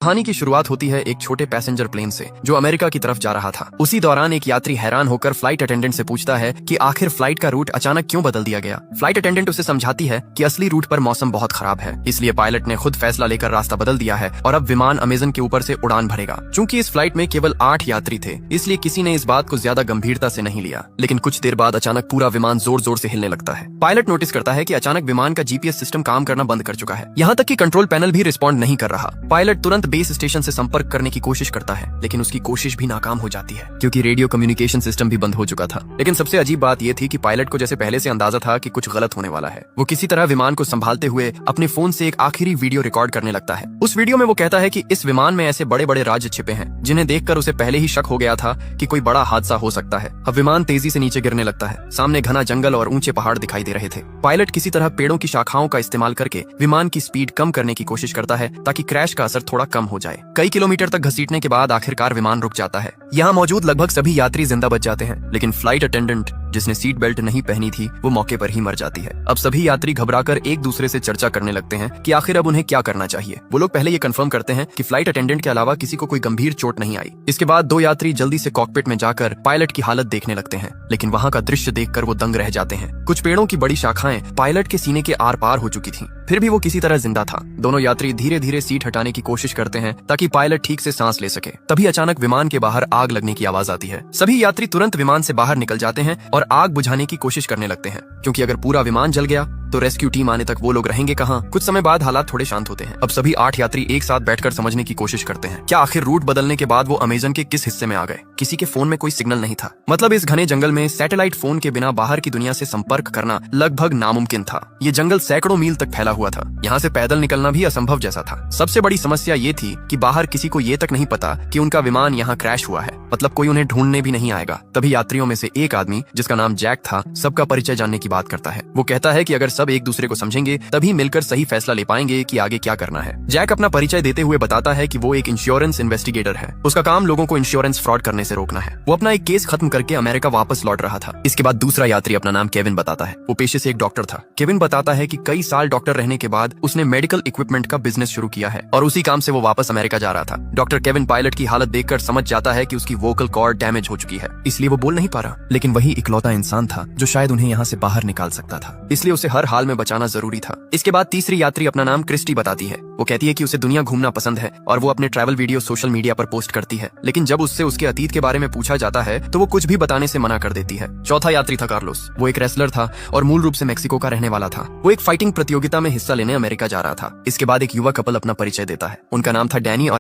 कहानी की शुरुआत होती है एक छोटे पैसेंजर प्लेन से जो अमेरिका की तरफ जा रहा था। उसी दौरान एक यात्री हैरान होकर फ्लाइट अटेंडेंट से पूछता है कि आखिर फ्लाइट का रूट अचानक क्यों बदल दिया गया। फ्लाइट अटेंडेंट उसे समझाती है कि असली रूट पर मौसम बहुत खराब है, इसलिए पायलट ने खुद फैसला लेकर रास्ता बदल दिया है और अब विमान अमेजन के ऊपर से उड़ान भरेगा। चूंकि इस फ्लाइट में केवल 8 यात्री थे, इसलिए किसी ने इस बात को ज्यादा गंभीरता से नहीं लिया। लेकिन कुछ देर बाद अचानक पूरा विमान जोर जोर से हिलने लगता है। पायलट नोटिस करता है कि अचानक विमान का जीपीएस सिस्टम काम करना बंद कर चुका है, यहाँ तक कि कंट्रोल पैनल भी रिस्पॉन्ड नहीं कर रहा। पायलट तुरंत बेस स्टेशन से संपर्क करने की कोशिश करता है, लेकिन उसकी कोशिश भी नाकाम हो जाती है क्योंकि रेडियो कम्युनिकेशन सिस्टम भी बंद हो चुका था। लेकिन सबसे अजीब बात यह थी कि पायलट को जैसे पहले से अंदाजा था कि कुछ गलत होने वाला है। वो किसी तरह विमान को संभालते हुए अपने फोन से एक आखिरी वीडियो रिकॉर्ड करने लगता है। उस वीडियो में वो कहता है कि इस विमान में ऐसे बड़े बड़े राज छिपे हैं जिन्हें देखकर उसे पहले ही शक हो गया था कि कोई बड़ा हादसा हो सकता है। अब विमान तेजी से नीचे गिरने लगता है। सामने घना जंगल और ऊंचे पहाड़ दिखाई दे रहे थे। पायलट किसी तरह पेड़ों की शाखाओं का इस्तेमाल करके विमान की स्पीड कम करने की कोशिश करता है ताकि क्रैश का असर थोड़ा कम हो जाए। कई किलोमीटर तक घसीटने के बाद आखिरकार विमान रुक जाता है। यहाँ मौजूद लगभग सभी यात्री जिंदा बच जाते हैं, लेकिन फ्लाइट अटेंडेंट जिसने सीट बेल्ट नहीं पहनी थी वो मौके पर ही मर जाती है। अब सभी यात्री घबराकर एक दूसरे से चर्चा करने लगते हैं कि आखिर अब उन्हें क्या करना चाहिए। वो लोग पहले ये कंफर्म करते हैं कि फ्लाइट अटेंडेंट के अलावा किसी को कोई गंभीर चोट नहीं आई। इसके बाद 2 यात्री जल्दी से कॉकपिट में जाकर पायलट की हालत देखने लगते हैं, लेकिन वहाँ का दृश्य देखकर वो दंग रह जाते हैं। कुछ पेड़ों की बड़ी शाखाएं पायलट के सीने के आर पार हो चुकी थीं, फिर भी वो किसी तरह जिंदा था। दोनों यात्री धीरे धीरे सीट हटाने की कोशिश करते हैं ताकि पायलट ठीक से सांस ले सके। तभी अचानक विमान के बाहर आग लगने की आवाज आती है। सभी यात्री तुरंत विमान से बाहर निकल जाते हैं और आग बुझाने की कोशिश करने लगते हैं, क्योंकि अगर पूरा विमान जल गया तो रेस्क्यू टीम आने तक वो लोग रहेंगे कहाँ। कुछ समय बाद हालात थोड़े शांत होते हैं। अब सभी 8 यात्री एक साथ बैठकर समझने की कोशिश करते हैं क्या आखिर रूट बदलने के बाद वो अमेजन के किस हिस्से में आ गए। किसी के फोन में कोई सिग्नल नहीं था, मतलब इस घने जंगल में सैटेलाइट फोन के बिना बाहर की दुनिया से संपर्क करना लगभग नामुमकिन था। ये जंगल सैकड़ों मील तक फैला हुआ था, यहाँ से पैदल निकलना भी असंभव जैसा था। सबसे बड़ी समस्या ये थी कि बाहर किसी को ये तक नहीं पता कि उनका विमान यहाँ क्रैश हुआ है, मतलब कोई उन्हें ढूंढने भी नहीं आएगा। तभी यात्रियों में से एक आदमी जिसका नाम जैक था सबका परिचय जानने की बात करता है। वो कहता है कि अगर सब एक दूसरे को समझेंगे तभी मिलकर सही फैसला ले पाएंगे कि आगे क्या करना है। जैक अपना परिचय देते हुए बताता है कि वो एक इंश्योरेंस इन्वेस्टिगेटर है। उसका काम लोगों को इंश्योरेंस फ्रॉड करने से रोकना है। वो अपना एक केस खत्म करके अमेरिका वापस लौट रहा था। इसके बाद दूसरा यात्री अपना नाम केविन बताता है। वो पेशे से एक डॉक्टर था। केविन बताता है कि कई साल डॉक्टर रहने के बाद उसने मेडिकल इक्विपमेंट का बिजनेस शुरू किया है और उसी काम से वो वापस अमेरिका जा रहा था। डॉक्टर केविन पायलट की हालत देखकर समझ जाता है कि उसकी वोकल कॉर्ड डैमेज हो चुकी है, इसलिए वो बोल नहीं पा रहा। लेकिन वही इकलौता इंसान था जो शायद उन्हें यहाँ से बाहर निकाल सकता था, इसलिए उसे हर हाल में बचाना जरूरी था। इसके बाद तीसरी यात्री अपना नाम क्रिस्टी बताती है। वो कहती है कि उसे दुनिया घूमना पसंद है और वो अपने ट्रैवल वीडियो सोशल मीडिया पर पोस्ट करती है, लेकिन जब उससे उसके अतीत के बारे में पूछा जाता है तो वो कुछ भी बताने से मना कर देती है। चौथा यात्री था कार्लोस। वो एक रेसलर था और मूल रूप से मेक्सिको का रहने वाला था। वो एक फाइटिंग प्रतियोगिता में हिस्सा लेने अमेरिका जा रहा था। इसके बाद एक युवा कपल अपना परिचय देता है। उनका नाम था डैनी और